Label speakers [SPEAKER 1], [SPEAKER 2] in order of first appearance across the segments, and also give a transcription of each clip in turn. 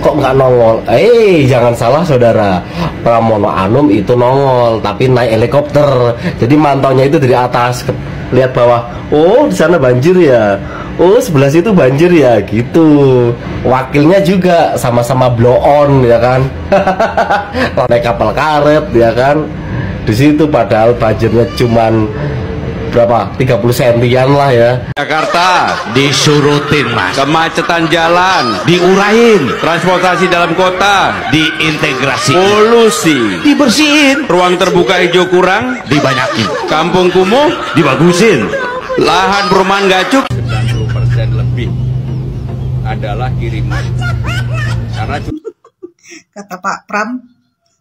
[SPEAKER 1] kok nggak nongol. Jangan salah saudara, Pramono Anum itu nongol tapi naik helikopter, jadi mantaunya itu dari atas, lihat bawah. Oh, di sana banjir ya, oh sebelah situ banjir ya, gitu. Wakilnya juga sama-sama blow on ya kan. Naik kapal karet ya kan di situ, padahal banjirnya cuman berapa, 30 sentian lah ya.
[SPEAKER 2] Jakarta
[SPEAKER 3] disurutin mas,
[SPEAKER 2] kemacetan jalan
[SPEAKER 3] diurain,
[SPEAKER 2] transportasi dalam kota
[SPEAKER 3] diintegrasi,
[SPEAKER 2] polusi
[SPEAKER 3] dibersihin,
[SPEAKER 2] ruang terbuka hijau kurang
[SPEAKER 3] dibanyakin,
[SPEAKER 2] kampung kumuh
[SPEAKER 3] dibagusin,
[SPEAKER 2] lahan perumahan nggak cukup. 90% lebih adalah kiriman. Karena
[SPEAKER 4] kata Pak Pram,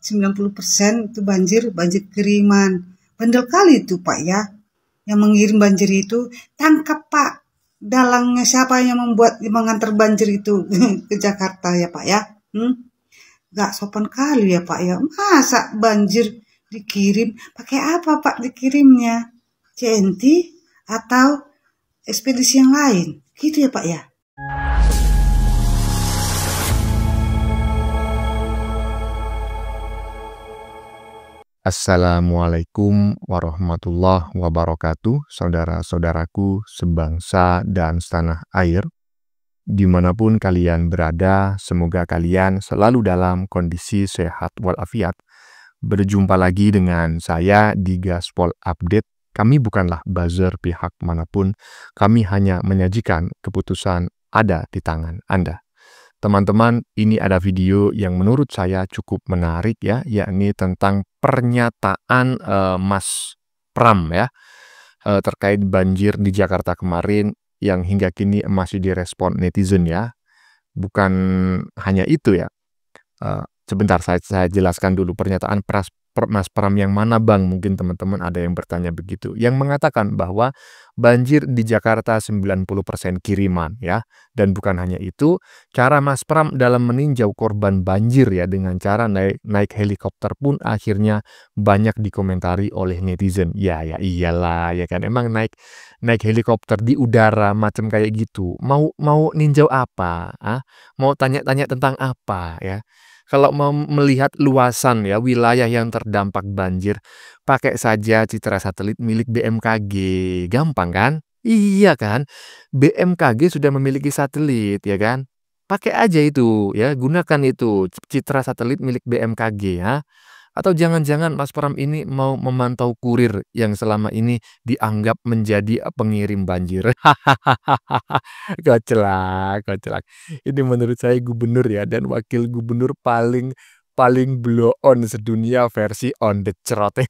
[SPEAKER 4] 90% itu banjir kiriman. Bandel kali itu Pak ya, yang mengirim banjir itu. Tangkap Pak, dalangnya siapa yang mengantar banjir itu ke Jakarta ya Pak ya. Gak sopan kali ya Pak ya, masa banjir dikirim, pakai apa Pak dikirimnya? CNT atau ekspedisi yang lain gitu ya Pak ya.
[SPEAKER 5] Assalamualaikum warahmatullahi wabarakatuh, saudara-saudaraku sebangsa dan setanah air. Dimanapun kalian berada, semoga kalian selalu dalam kondisi sehat walafiat. Berjumpa lagi dengan saya di Gaspol Update. Kami bukanlah buzzer pihak manapun, kami hanya menyajikan keputusan ada di tangan Anda. Teman-teman, ini ada video yang menurut saya cukup menarik ya, yakni tentang pernyataan Mas Pram ya, terkait banjir di Jakarta kemarin yang hingga kini masih direspon netizen ya. Bukan hanya itu ya. Sebentar saya jelaskan dulu pernyataan Mas Pram yang mana Bang? Mungkin teman-teman ada yang bertanya begitu. Yang mengatakan bahwa banjir di Jakarta 90% kiriman ya. Dan bukan hanya itu, cara Mas Pram dalam meninjau korban banjir ya dengan cara naik helikopter pun akhirnya banyak dikomentari oleh netizen. Ya iyalah ya kan, emang naik helikopter di udara macam kayak gitu. Mau ninjau apa? Mau tanya-tanya tentang apa ya? Kalau mau melihat luasan ya wilayah yang terdampak banjir, pakai saja citra satelit milik BMKG. Gampang kan? Iya kan? BMKG sudah memiliki satelit ya kan? Pakai aja itu ya, gunakan itu citra satelit milik BMKG ya. Atau jangan-jangan Mas Pram ini mau memantau kurir yang selama ini dianggap menjadi pengirim banjir. Koclak. Ini menurut saya gubernur ya, dan wakil gubernur paling blow on sedunia versi on the trot.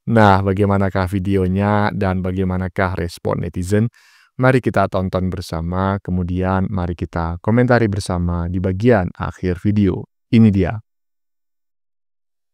[SPEAKER 5] Nah, bagaimanakah videonya dan bagaimanakah respon netizen? Mari kita tonton bersama, kemudian mari kita komentari bersama di bagian akhir video. Ini dia.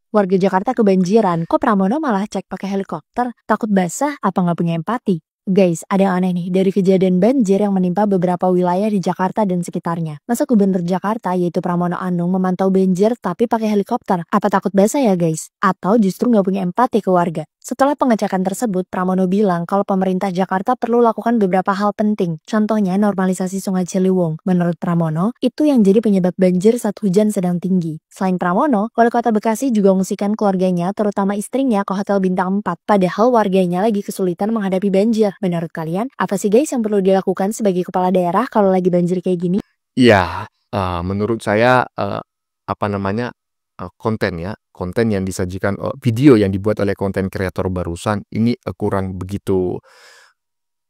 [SPEAKER 6] Warga Jakarta kebanjiran, kok Pramono malah cek pakai helikopter? Takut basah apa nggak punya empati? Guys, ada yang aneh nih dari kejadian banjir yang menimpa beberapa wilayah di Jakarta dan sekitarnya. Masa Gubernur Jakarta yaitu Pramono Anung memantau banjir tapi pakai helikopter? Apa takut basah ya guys? Atau justru nggak punya empati ke warga? Setelah pengecekan tersebut, Pramono bilang kalau pemerintah Jakarta perlu lakukan beberapa hal penting. Contohnya normalisasi Sungai Ciliwung. Menurut Pramono, itu yang jadi penyebab banjir saat hujan sedang tinggi. Selain Pramono, Wali Kota Bekasi juga mengungsikan keluarganya, terutama istrinya, ke Hotel Bintang 4. Padahal warganya lagi kesulitan menghadapi banjir. Menurut kalian, apa sih guys yang perlu dilakukan sebagai kepala daerah kalau lagi banjir kayak gini?
[SPEAKER 5] Ya, menurut saya konten yang disajikan, video yang dibuat oleh konten kreator barusan ini kurang begitu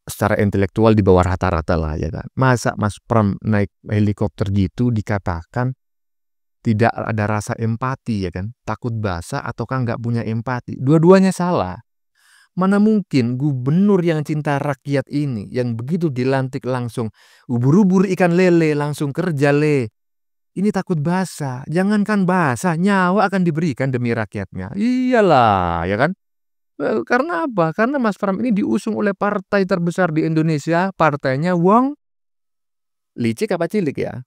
[SPEAKER 5] secara intelektual di bawah rata-rata lah ya kan. Masa Mas Pram naik helikopter gitu dikatakan tidak ada rasa empati ya kan, takut basah ataukah nggak punya empati? Dua-duanya salah. Mana mungkin gubernur yang cinta rakyat ini yang begitu dilantik langsung ubur-ubur ikan lele langsung kerja le. Ini takut basah, jangankan basah, nyawa akan diberikan demi rakyatnya. Iyalah, ya kan? Karena apa? Karena Mas Pram ini diusung oleh partai terbesar di Indonesia, partainya Wong licik apa cilik ya?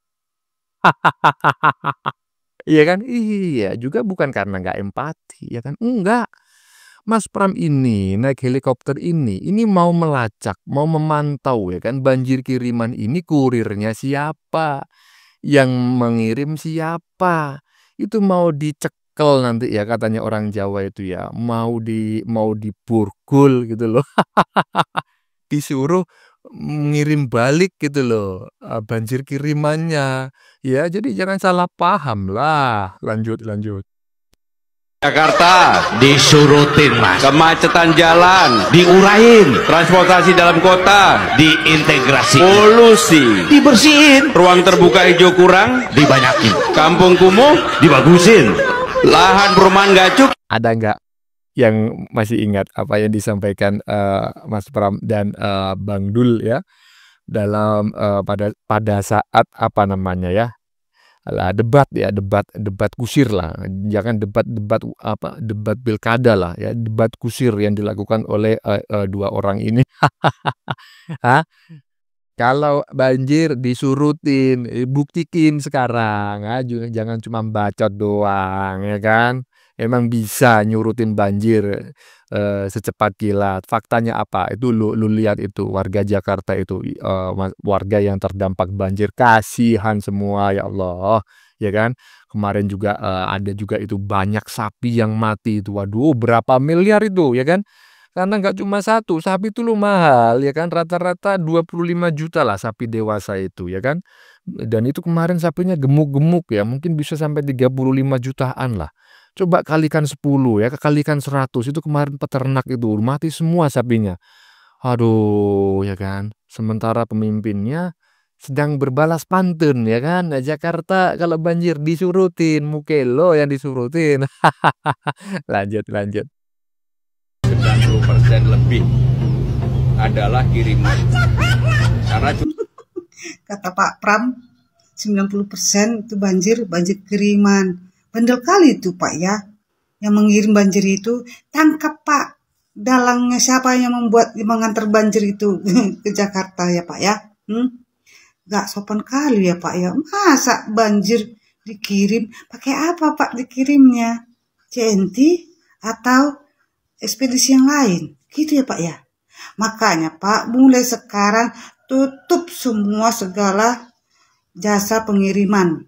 [SPEAKER 5] Iya kan? Iya, juga bukan karena nggak empati, ya kan? Enggak. Mas Pram ini naik helikopter ini mau melacak, mau memantau ya kan banjir kiriman ini kurirnya siapa, yang mengirim siapa. Itu mau dicekel nanti ya katanya orang Jawa itu ya, mau diburgul gitu loh. Disuruh ngirim balik gitu loh, banjir kirimannya. Ya, jadi jangan salah paham lah. Lanjut.
[SPEAKER 2] Jakarta,
[SPEAKER 3] Disurutin mas.
[SPEAKER 2] kemacetan jalan,
[SPEAKER 3] Diurain.
[SPEAKER 2] transportasi dalam kota,
[SPEAKER 3] Diintegrasi.
[SPEAKER 2] polusi,
[SPEAKER 3] Dibersihin.
[SPEAKER 2] ruang terbuka hijau kurang,
[SPEAKER 3] Dibanyakin.
[SPEAKER 2] kampung kumuh,
[SPEAKER 3] Dibagusin.
[SPEAKER 2] lahan perumahan nggak cukup.
[SPEAKER 5] Ada nggak yang masih ingat apa yang disampaikan Mas Pram dan Bang Dul ya dalam pada saat apa namanya ya? Lah debat kusir lah, jangan debat pilkada lah ya, debat kusir yang dilakukan oleh dua orang ini. Hah? Kalau banjir disurutin, buktikin sekarang, jangan cuma bacot doang ya kan. Emang bisa nyurutin banjir secepat kilat. Faktanya apa? Itu lu lihat itu warga Jakarta itu, warga yang terdampak banjir, kasihan semua ya Allah, ya kan. Kemarin juga ada juga itu banyak sapi yang mati itu. Waduh, berapa miliar itu ya kan? Karena nggak cuma satu, sapi itu lu mahal ya kan, rata-rata 25 juta lah sapi dewasa itu ya kan. Dan itu kemarin sapinya gemuk-gemuk ya, mungkin bisa sampai 35 jutaan lah. Coba kalikan 10 ya, kalikan 100, itu kemarin peternak itu mati semua sapinya. Aduh ya kan, sementara pemimpinnya sedang berbalas pantun ya kan. Nah, Jakarta kalau banjir disurutin, muke lo yang disurutin. Lanjut.
[SPEAKER 2] 90% lebih adalah kiriman. Karena
[SPEAKER 4] Kata Pak Pram, 90% itu banjir kiriman. Bandel kali itu Pak ya. Yang mengirim banjir itu, tangkap Pak. Dalangnya siapa yang mengantar banjir itu ke Jakarta ya Pak ya. Gak sopan kali ya Pak ya. Masa banjir dikirim, pakai apa Pak dikirimnya? CNT atau ekspedisi yang lain? Gitu ya Pak ya. Makanya Pak, mulai sekarang tutup semua segala jasa pengiriman.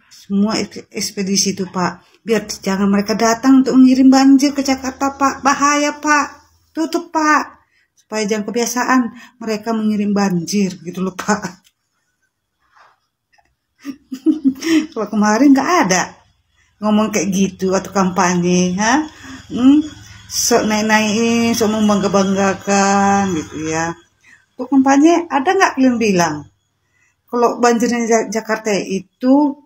[SPEAKER 4] Semua ekspedisi itu Pak. Biar jangan mereka datang untuk mengirim banjir ke Jakarta Pak. Bahaya Pak. Tutup Pak. Supaya jangan kebiasaan mereka mengirim banjir gitu loh Pak. Kalau kemarin nggak ada ngomong kayak gitu atau kampanye. Sok naik-naik, sok membangga-banggakan gitu ya. Untuk kampanye ada nggak kalian bilang? Kalau banjirnya Jakarta itu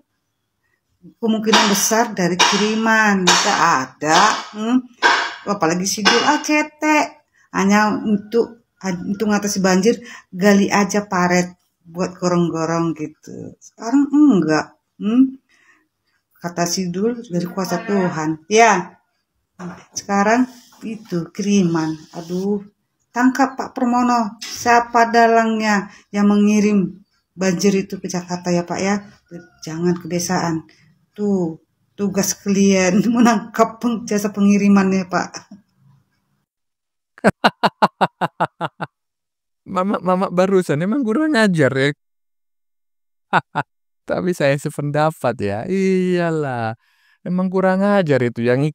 [SPEAKER 4] kemungkinan besar dari kiriman, nggak ada. Apalagi Sidul ACT hanya untuk ngatasi banjir, gali aja paret buat gorong-gorong gitu. Sekarang enggak. Kata Sidul dari kuasa Tuhan. Ya. Sekarang itu kiriman. Aduh, tangkap Pak Pramono. Siapa dalangnya yang mengirim banjir itu ke Jakarta ya Pak ya. Jangan kebiasaan. Tuh, tugas kalian menangkap jasa pengirimannya Pak.
[SPEAKER 5] Mama barusan emang kurang ajar ya. Tapi saya sependapat ya. Iyalah. Emang kurang ajar itu yang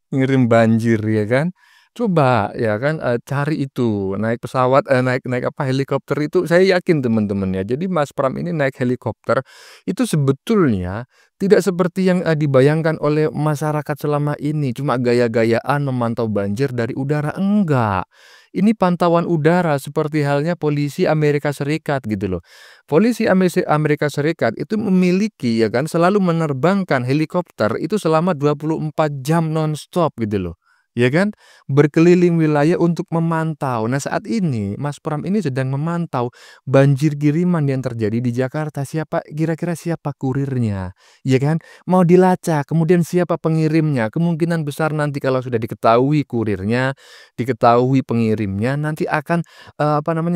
[SPEAKER 5] ngirim banjir ya kan. Coba ya kan cari itu naik pesawat naik helikopter itu, saya yakin teman-teman ya. Jadi Mas Pram ini naik helikopter itu sebetulnya tidak seperti yang dibayangkan oleh masyarakat selama ini, cuma gaya-gayaan memantau banjir dari udara, enggak. Ini pantauan udara seperti halnya polisi Amerika Serikat gitu loh. Polisi Amerika Serikat itu memiliki ya kan selalu menerbangkan helikopter itu selama 24 jam nonstop gitu loh. Ya kan, berkeliling wilayah untuk memantau. Nah, saat ini Mas Pram ini sedang memantau banjir kiriman yang terjadi di Jakarta. Kira-kira siapa kurirnya? Ya kan? Mau dilacak, kemudian siapa pengirimnya? Kemungkinan besar nanti kalau sudah diketahui kurirnya, diketahui pengirimnya, nanti akan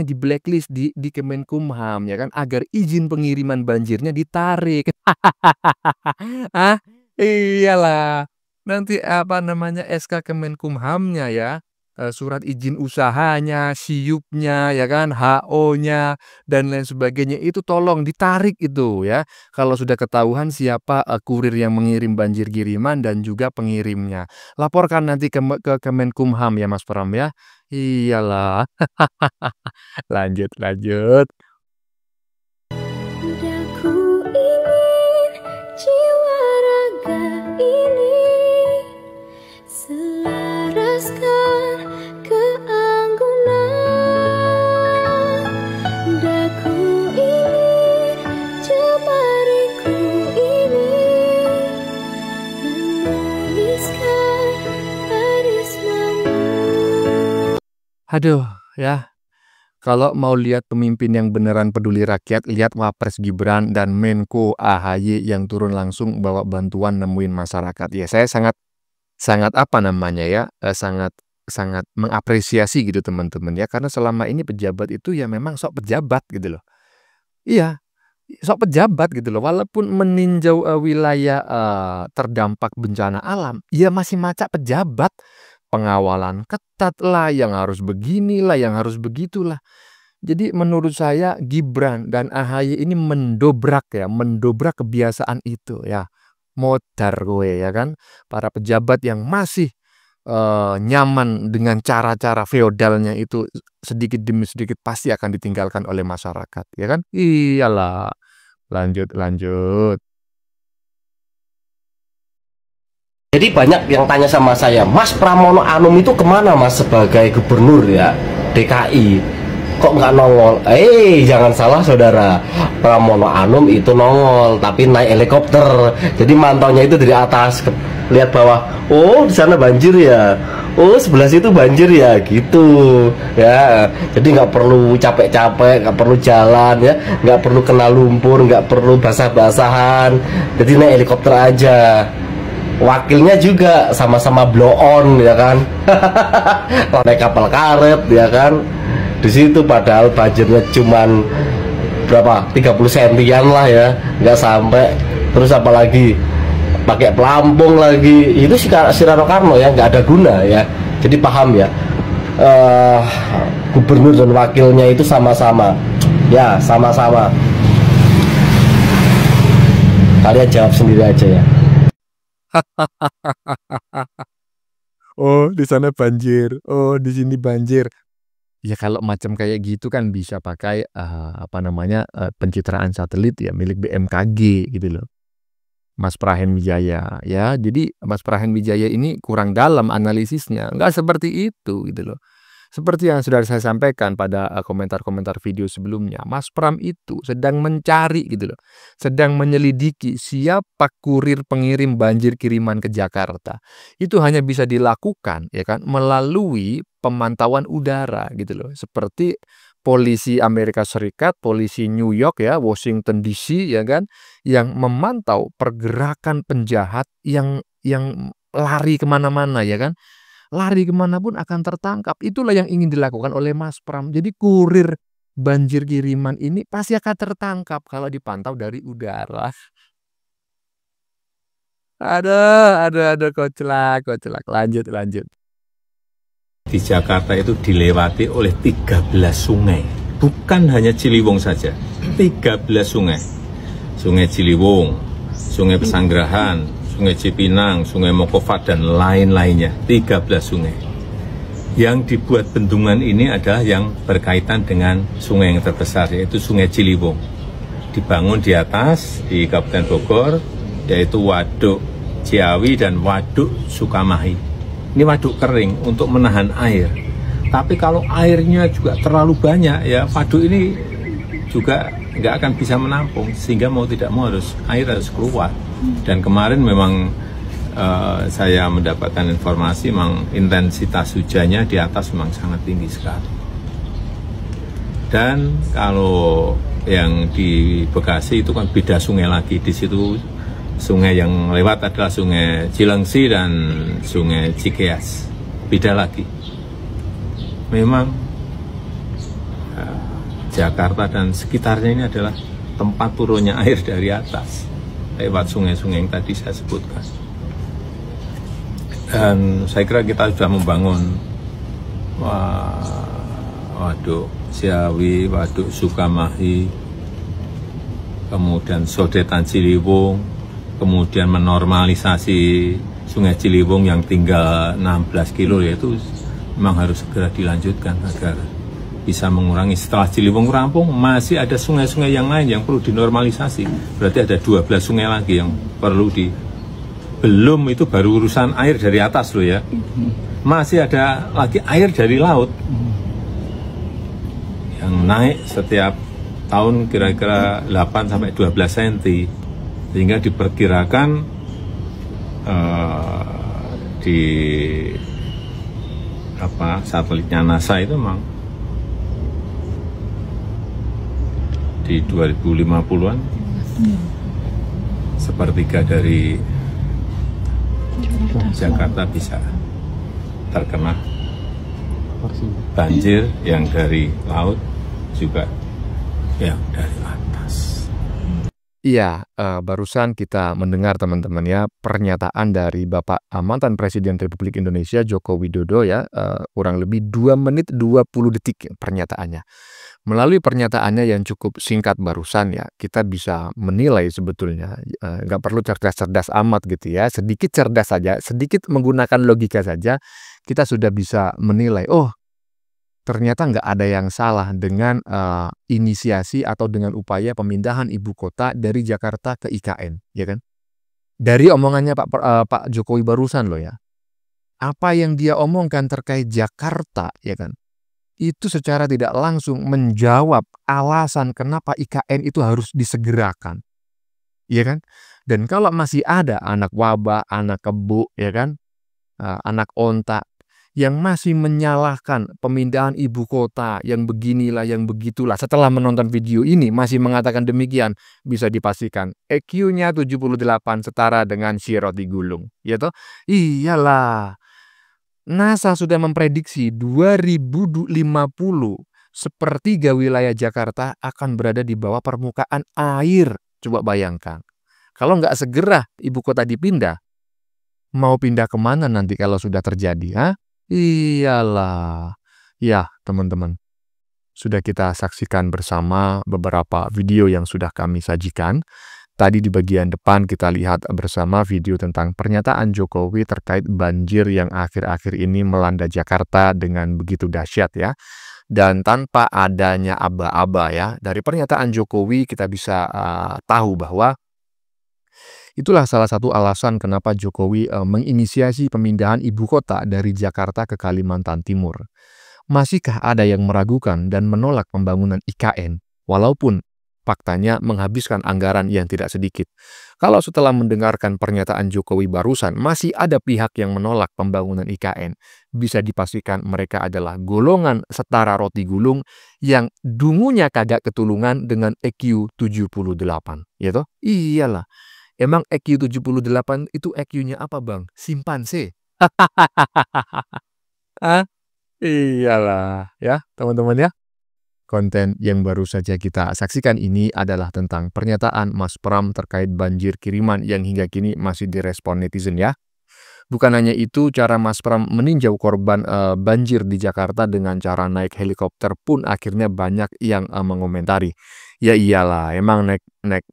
[SPEAKER 5] di blacklist di Kemenkumham ya kan, agar izin pengiriman banjirnya ditarik. Ah, iyalah. nanti apa namanya SK Kemenkumhamnya ya, surat izin usahanya, SIUP-nya ya kan, HO-nya dan lain sebagainya itu tolong ditarik itu ya. Kalau sudah ketahuan siapa kurir yang mengirim banjir kiriman dan juga pengirimnya. Laporkan nanti ke Kemenkumham ya Mas Pram ya. Iyalah. Lanjut.
[SPEAKER 7] Ku ingin jiwa raga ini selaraskan keanggunan. Daku ingin jemariku ini menuliskan karismamu.
[SPEAKER 5] Aduh ya. Kalau mau lihat pemimpin yang beneran peduli rakyat, lihat Wapres Gibran dan Menko AHY yang turun langsung bawa bantuan nemuin masyarakat. Ya, saya sangat apa namanya ya, sangat mengapresiasi gitu teman-teman ya, karena selama ini pejabat itu ya memang sok pejabat gitu loh. Iya, sok pejabat gitu loh. Walaupun meninjau wilayah terdampak bencana alam, ya masih macak pejabat. Pengawalan ketat lah, yang harus beginilah, yang harus begitulah. Jadi menurut saya Gibran dan AHY ini mendobrak kebiasaan itu ya. Modar gue ya kan. Para pejabat yang masih nyaman dengan cara-cara feodalnya itu sedikit demi sedikit pasti akan ditinggalkan oleh masyarakat ya kan. Iyalah. Lanjut.
[SPEAKER 1] Jadi banyak yang tanya sama saya, Mas Pramono Anum itu kemana Mas sebagai gubernur ya DKI? Kok nggak nongol? Jangan salah saudara, Pramono Anum itu nongol tapi naik helikopter. Jadi mantaunya itu dari atas, lihat bawah. Oh di sana banjir ya. Oh sebelah situ banjir ya, gitu ya. Jadi nggak perlu capek-capek, nggak perlu jalan ya, nggak perlu kena lumpur, nggak perlu basah-basahan. Jadi naik helikopter aja. Wakilnya juga sama-sama blow on ya kan. Naik kapal karet ya kan. Di situ padahal banjirnya cuman berapa? 30 sentian lah ya, nggak sampai. Terus apalagi pakai pelampung lagi. Itu si Rano Karno ya, nggak ada guna ya. Jadi paham ya. Gubernur dan wakilnya itu sama-sama. Ya, sama-sama. Kalian jawab sendiri aja ya.
[SPEAKER 5] Oh di sana banjir, oh di sini banjir. Ya kalau macam kayak gitu kan bisa pakai pencitraan satelit ya milik BMKG gitu loh. Mas Prahen Wijaya ya. Jadi Mas Prahen Wijaya ini kurang dalam analisisnya, nggak seperti itu gitu loh. Seperti yang sudah saya sampaikan pada komentar-komentar video sebelumnya, Mas Pram itu sedang mencari gitu loh, sedang menyelidiki siapa kurir pengirim banjir kiriman ke Jakarta. Itu hanya bisa dilakukan ya kan melalui pemantauan udara gitu loh, seperti polisi Amerika Serikat, polisi New York ya, Washington DC ya kan, yang memantau pergerakan penjahat yang lari kemana-mana ya kan. Lari kemanapun akan tertangkap. Itulah yang ingin dilakukan oleh Mas Pram. Jadi kurir banjir kiriman ini pasti akan tertangkap kalau dipantau dari udara. Ada koclak. Lanjut.
[SPEAKER 8] Di Jakarta itu dilewati oleh 13 sungai. Bukan hanya Ciliwung saja. 13 sungai. Sungai Ciliwung, Sungai Pesanggerahan, Sungai Cipinang, Sungai Mokofat, dan lain-lainnya, 13 sungai. Yang dibuat bendungan ini adalah yang berkaitan dengan sungai yang terbesar, yaitu Sungai Ciliwung. Dibangun di atas, di Kabupaten Bogor, yaitu Waduk Ciawi dan Waduk Sukamahi. Ini waduk kering untuk menahan air. Tapi kalau airnya juga terlalu banyak, ya waduk ini juga nggak akan bisa menampung, sehingga mau tidak mau air harus keluar. Dan kemarin memang saya mendapatkan informasi memang intensitas hujannya di atas memang sangat tinggi sekali. Dan kalau yang di Bekasi itu kan beda sungai lagi. Di situ sungai yang lewat adalah Sungai Cilengsi dan Sungai Cikeas. Beda lagi. Memang Jakarta dan sekitarnya ini adalah tempat turunnya air dari atas lewat sungai-sungai yang tadi saya sebutkan. Dan saya kira kita sudah membangun Waduk Ciawi, Waduk Sukamahi, kemudian Sodetan Ciliwung, kemudian menormalisasi Sungai Ciliwung yang tinggal 16 kilo, yaitu memang harus segera dilanjutkan agar bisa mengurangi. Setelah Ciliwung rampung, masih ada sungai-sungai yang lain yang perlu dinormalisasi. Berarti ada 12 sungai lagi yang perlu belum itu baru urusan air dari atas loh ya. Masih ada lagi air dari laut yang naik setiap tahun kira-kira 8 sampai 12 cm, sehingga diperkirakan di satelitnya NASA itu memang di 2050-an sepertiga dari Jakarta bisa terkena banjir yang dari laut juga yang dari atas.
[SPEAKER 5] Iya, barusan kita mendengar teman-teman ya pernyataan dari Bapak mantan Presiden Republik Indonesia Joko Widodo ya, kurang lebih 2 menit 20 detik pernyataannya. Melalui pernyataannya yang cukup singkat barusan ya, kita bisa menilai sebetulnya, nggak perlu cerdas-cerdas amat gitu ya, sedikit cerdas saja, sedikit menggunakan logika saja, kita sudah bisa menilai, oh ternyata nggak ada yang salah dengan inisiasi atau dengan upaya pemindahan ibu kota dari Jakarta ke IKN, ya kan? Dari omongannya Pak Jokowi barusan loh ya, apa yang dia omongkan terkait Jakarta, ya kan? Itu secara tidak langsung menjawab alasan kenapa IKN itu harus disegerakan, ya kan? Dan kalau masih ada anak wabah, anak kebo, ya kan, anak onta yang masih menyalahkan pemindahan ibu kota yang beginilah, yang begitulah, setelah menonton video ini masih mengatakan demikian, bisa dipastikan EQ-nya 78 setara dengan si roti gulung, ya toh? Iyalah. NASA sudah memprediksi 2050 sepertiga wilayah Jakarta akan berada di bawah permukaan air. Coba bayangkan. Kalau nggak segera ibu kota dipindah, mau pindah kemana nanti kalau sudah terjadi? Ha? Iyalah. Ya teman-teman, sudah kita saksikan bersama beberapa video yang sudah kami sajikan. Tadi di bagian depan kita lihat bersama video tentang pernyataan Jokowi terkait banjir yang akhir-akhir ini melanda Jakarta dengan begitu dahsyat ya. Dan tanpa adanya aba-aba ya, dari pernyataan Jokowi kita bisa tahu bahwa itulah salah satu alasan kenapa Jokowi menginisiasi pemindahan ibu kota dari Jakarta ke Kalimantan Timur. Masihkah ada yang meragukan dan menolak pembangunan IKN, walaupun faktanya menghabiskan anggaran yang tidak sedikit? Kalau setelah mendengarkan pernyataan Jokowi barusan masih ada pihak yang menolak pembangunan IKN, bisa dipastikan mereka adalah golongan setara roti gulung yang dungunya kagak ketulungan dengan EQ 78, ya toh? Iyalah. Emang EQ 78 itu EQ-nya apa, Bang? Simpanse. Ah, iyalah ya, teman-teman ya. Konten yang baru saja kita saksikan ini adalah tentang pernyataan Mas Pram terkait banjir kiriman yang hingga kini masih direspon netizen ya. Bukan hanya itu, cara Mas Pram meninjau korban banjir di Jakarta dengan cara naik helikopter pun akhirnya banyak yang mengomentari. Ya iyalah, emang naik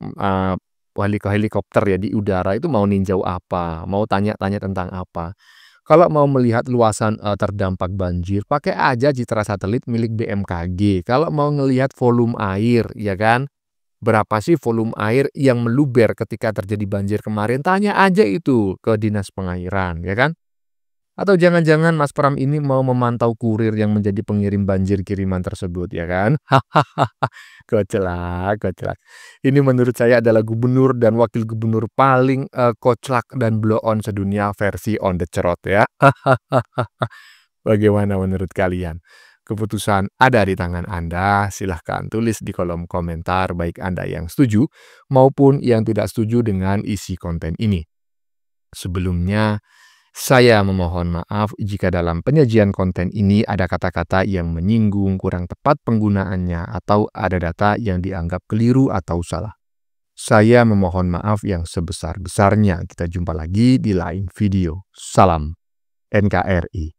[SPEAKER 5] helikopter ya di udara itu mau ninjau apa, mau tanya-tanya tentang apa. Kalau mau melihat luasan terdampak banjir, pakai aja citra satelit milik BMKG. Kalau mau ngelihat volume air, ya kan? Berapa sih volume air yang meluber ketika terjadi banjir kemarin? Tanya aja itu ke Dinas Pengairan, ya kan? Atau jangan-jangan Mas Pram ini mau memantau kurir yang menjadi pengirim banjir kiriman tersebut, ya kan? Hahaha, koclak. Ini menurut saya adalah gubernur dan wakil gubernur paling koclak dan blow on sedunia versi on the cerot ya. Bagaimana menurut kalian? Keputusan ada di tangan Anda, silahkan tulis di kolom komentar baik Anda yang setuju maupun yang tidak setuju dengan isi konten ini. Sebelumnya, saya memohon maaf jika dalam penyajian konten ini ada kata-kata yang menyinggung, kurang tepat penggunaannya, atau ada data yang dianggap keliru atau salah. Saya memohon maaf yang sebesar-besarnya. Kita jumpa lagi di lain video. Salam. NKRI.